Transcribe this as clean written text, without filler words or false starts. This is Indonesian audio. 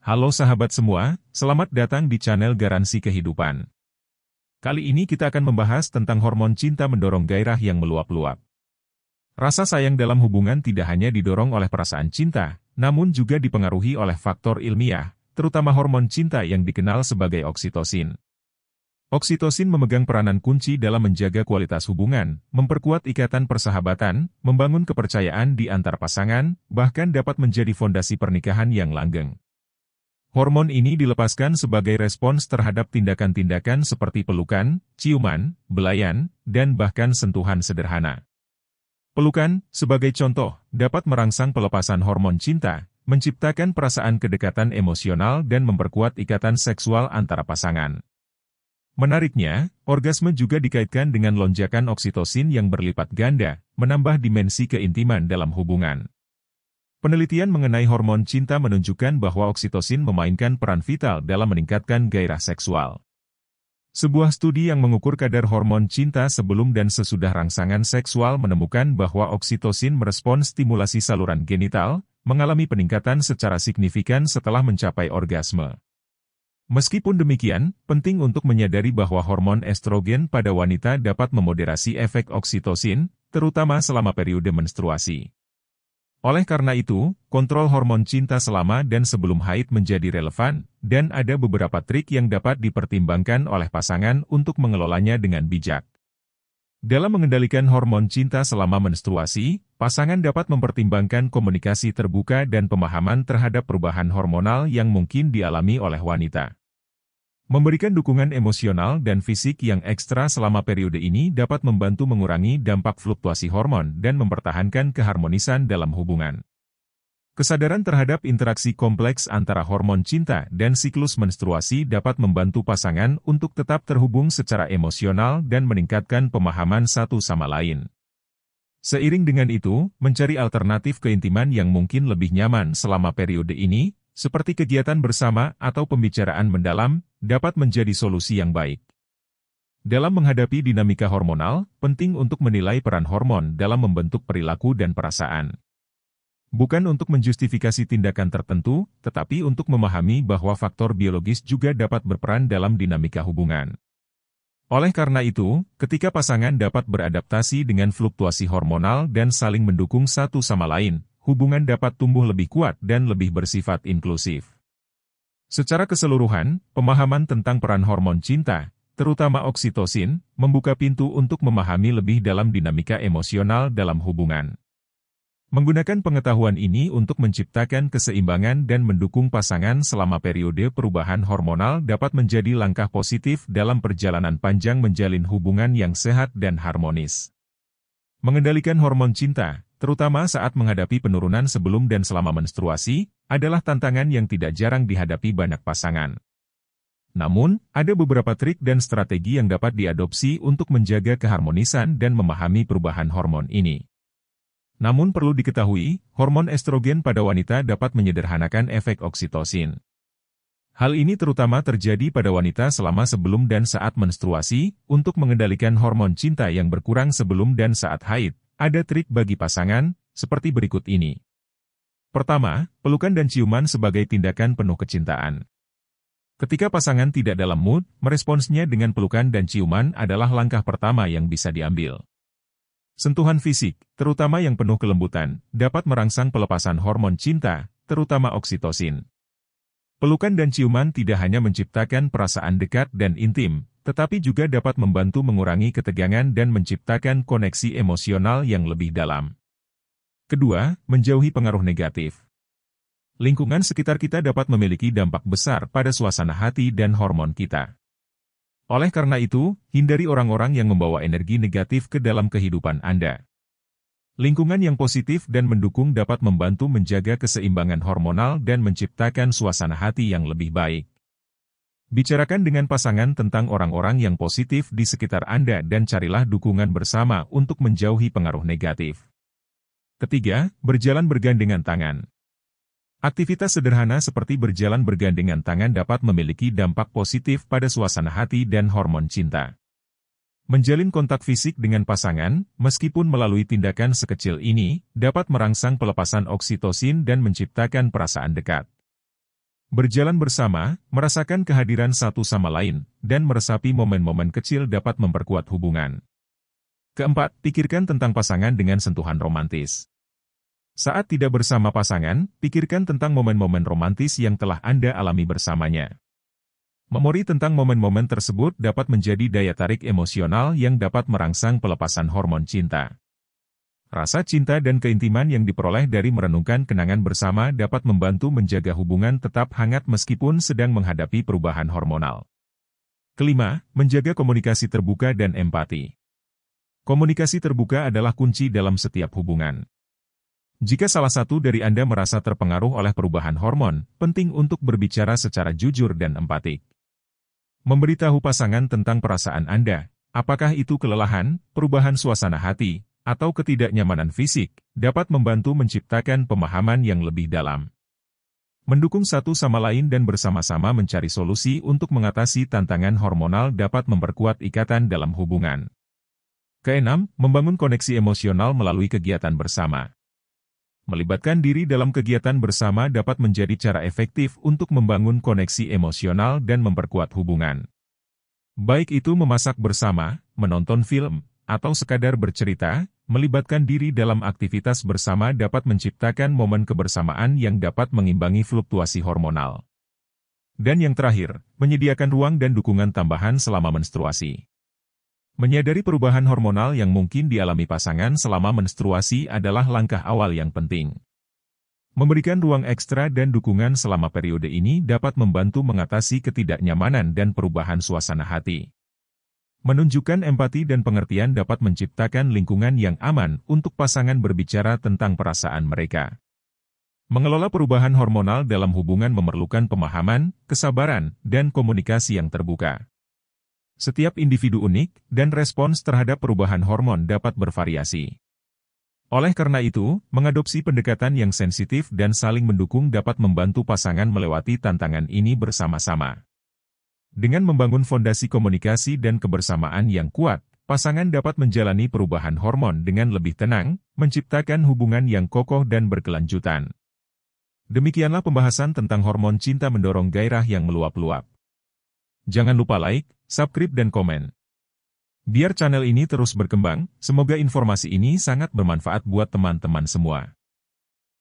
Halo sahabat semua, selamat datang di channel Garansi Kehidupan. Kali ini kita akan membahas tentang hormon cinta mendorong gairah yang meluap-luap. Rasa sayang dalam hubungan tidak hanya didorong oleh perasaan cinta, namun juga dipengaruhi oleh faktor ilmiah, terutama hormon cinta yang dikenal sebagai oksitosin. Oksitosin memegang peranan kunci dalam menjaga kualitas hubungan, memperkuat ikatan persahabatan, membangun kepercayaan di antar pasangan, bahkan dapat menjadi fondasi pernikahan yang langgeng. Hormon ini dilepaskan sebagai respons terhadap tindakan-tindakan seperti pelukan, ciuman, belayan, dan bahkan sentuhan sederhana. Pelukan, sebagai contoh, dapat merangsang pelepasan hormon cinta, menciptakan perasaan kedekatan emosional dan memperkuat ikatan seksual antara pasangan. Menariknya, orgasme juga dikaitkan dengan lonjakan oksitosin yang berlipat ganda, menambah dimensi keintiman dalam hubungan. Penelitian mengenai hormon cinta menunjukkan bahwa oksitosin memainkan peran vital dalam meningkatkan gairah seksual. Sebuah studi yang mengukur kadar hormon cinta sebelum dan sesudah rangsangan seksual menemukan bahwa oksitosin merespons stimulasi saluran genital, mengalami peningkatan secara signifikan setelah mencapai orgasme. Meskipun demikian, penting untuk menyadari bahwa hormon estrogen pada wanita dapat memoderasi efek oksitosin, terutama selama periode menstruasi. Oleh karena itu, kontrol hormon cinta selama dan sebelum haid menjadi relevan, dan ada beberapa trik yang dapat dipertimbangkan oleh pasangan untuk mengelolanya dengan bijak. Dalam mengendalikan hormon cinta selama menstruasi, pasangan dapat mempertimbangkan komunikasi terbuka dan pemahaman terhadap perubahan hormonal yang mungkin dialami oleh wanita. Memberikan dukungan emosional dan fisik yang ekstra selama periode ini dapat membantu mengurangi dampak fluktuasi hormon dan mempertahankan keharmonisan dalam hubungan. Kesadaran terhadap interaksi kompleks antara hormon cinta dan siklus menstruasi dapat membantu pasangan untuk tetap terhubung secara emosional dan meningkatkan pemahaman satu sama lain. Seiring dengan itu, mencari alternatif keintiman yang mungkin lebih nyaman selama periode ini, seperti kegiatan bersama atau pembicaraan mendalam, dapat menjadi solusi yang baik. Dalam menghadapi dinamika hormonal, penting untuk menilai peran hormon dalam membentuk perilaku dan perasaan. Bukan untuk menjustifikasi tindakan tertentu, tetapi untuk memahami bahwa faktor biologis juga dapat berperan dalam dinamika hubungan. Oleh karena itu, ketika pasangan dapat beradaptasi dengan fluktuasi hormonal dan saling mendukung satu sama lain, hubungan dapat tumbuh lebih kuat dan lebih bersifat inklusif. Secara keseluruhan, pemahaman tentang peran hormon cinta, terutama oksitosin, membuka pintu untuk memahami lebih dalam dinamika emosional dalam hubungan. Menggunakan pengetahuan ini untuk menciptakan keseimbangan dan mendukung pasangan selama periode perubahan hormonal dapat menjadi langkah positif dalam perjalanan panjang menjalin hubungan yang sehat dan harmonis. Mengendalikan hormon cinta, terutama saat menghadapi penurunan sebelum dan selama menstruasi, adalah tantangan yang tidak jarang dihadapi banyak pasangan. Namun, ada beberapa trik dan strategi yang dapat diadopsi untuk menjaga keharmonisan dan memahami perubahan hormon ini. Namun perlu diketahui, hormon estrogen pada wanita dapat menyederhanakan efek oksitosin. Hal ini terutama terjadi pada wanita selama sebelum dan saat menstruasi. Untuk mengendalikan hormon cinta yang berkurang sebelum dan saat haid, ada trik bagi pasangan, seperti berikut ini. Pertama, pelukan dan ciuman sebagai tindakan penuh kecintaan. Ketika pasangan tidak dalam mood, meresponsnya dengan pelukan dan ciuman adalah langkah pertama yang bisa diambil. Sentuhan fisik, terutama yang penuh kelembutan, dapat merangsang pelepasan hormon cinta, terutama oksitosin. Pelukan dan ciuman tidak hanya menciptakan perasaan dekat dan intim, tetapi juga dapat membantu mengurangi ketegangan dan menciptakan koneksi emosional yang lebih dalam. Kedua, menjauhi pengaruh negatif. Lingkungan sekitar kita dapat memiliki dampak besar pada suasana hati dan hormon kita. Oleh karena itu, hindari orang-orang yang membawa energi negatif ke dalam kehidupan Anda. Lingkungan yang positif dan mendukung dapat membantu menjaga keseimbangan hormonal dan menciptakan suasana hati yang lebih baik. Bicarakan dengan pasangan tentang orang-orang yang positif di sekitar Anda dan carilah dukungan bersama untuk menjauhi pengaruh negatif. Ketiga, berjalan bergandengan tangan. Aktivitas sederhana seperti berjalan bergandengan tangan dapat memiliki dampak positif pada suasana hati dan hormon cinta. Menjalin kontak fisik dengan pasangan, meskipun melalui tindakan sekecil ini, dapat merangsang pelepasan oksitosin dan menciptakan perasaan dekat. Berjalan bersama, merasakan kehadiran satu sama lain, dan meresapi momen-momen kecil dapat memperkuat hubungan. Keempat, pikirkan tentang pasangan dengan sentuhan romantis. Saat tidak bersama pasangan, pikirkan tentang momen-momen romantis yang telah Anda alami bersamanya. Memori tentang momen-momen tersebut dapat menjadi daya tarik emosional yang dapat merangsang pelepasan hormon cinta. Rasa cinta dan keintiman yang diperoleh dari merenungkan kenangan bersama dapat membantu menjaga hubungan tetap hangat meskipun sedang menghadapi perubahan hormonal. Kelima, menjaga komunikasi terbuka dan empati. Komunikasi terbuka adalah kunci dalam setiap hubungan. Jika salah satu dari Anda merasa terpengaruh oleh perubahan hormon, penting untuk berbicara secara jujur dan empatik. Memberitahu pasangan tentang perasaan Anda, apakah itu kelelahan, perubahan suasana hati, atau ketidaknyamanan fisik, dapat membantu menciptakan pemahaman yang lebih dalam. Mendukung satu sama lain dan bersama-sama mencari solusi untuk mengatasi tantangan hormonal dapat memperkuat ikatan dalam hubungan. Keenam, membangun koneksi emosional melalui kegiatan bersama. Melibatkan diri dalam kegiatan bersama dapat menjadi cara efektif untuk membangun koneksi emosional dan memperkuat hubungan. Baik itu memasak bersama, menonton film, atau sekadar bercerita, melibatkan diri dalam aktivitas bersama dapat menciptakan momen kebersamaan yang dapat mengimbangi fluktuasi hormonal. Dan yang terakhir, menyediakan ruang dan dukungan tambahan selama menstruasi. Menyadari perubahan hormonal yang mungkin dialami pasangan selama menstruasi adalah langkah awal yang penting. Memberikan ruang ekstra dan dukungan selama periode ini dapat membantu mengatasi ketidaknyamanan dan perubahan suasana hati. Menunjukkan empati dan pengertian dapat menciptakan lingkungan yang aman untuk pasangan berbicara tentang perasaan mereka. Mengelola perubahan hormonal dalam hubungan memerlukan pemahaman, kesabaran, dan komunikasi yang terbuka. Setiap individu unik, dan respons terhadap perubahan hormon dapat bervariasi. Oleh karena itu, mengadopsi pendekatan yang sensitif dan saling mendukung dapat membantu pasangan melewati tantangan ini bersama-sama. Dengan membangun fondasi komunikasi dan kebersamaan yang kuat, pasangan dapat menjalani perubahan hormon dengan lebih tenang, menciptakan hubungan yang kokoh dan berkelanjutan. Demikianlah pembahasan tentang hormon cinta mendorong gairah yang meluap-luap. Jangan lupa like, subscribe dan komen. Biar channel ini terus berkembang, semoga informasi ini sangat bermanfaat buat teman-teman semua.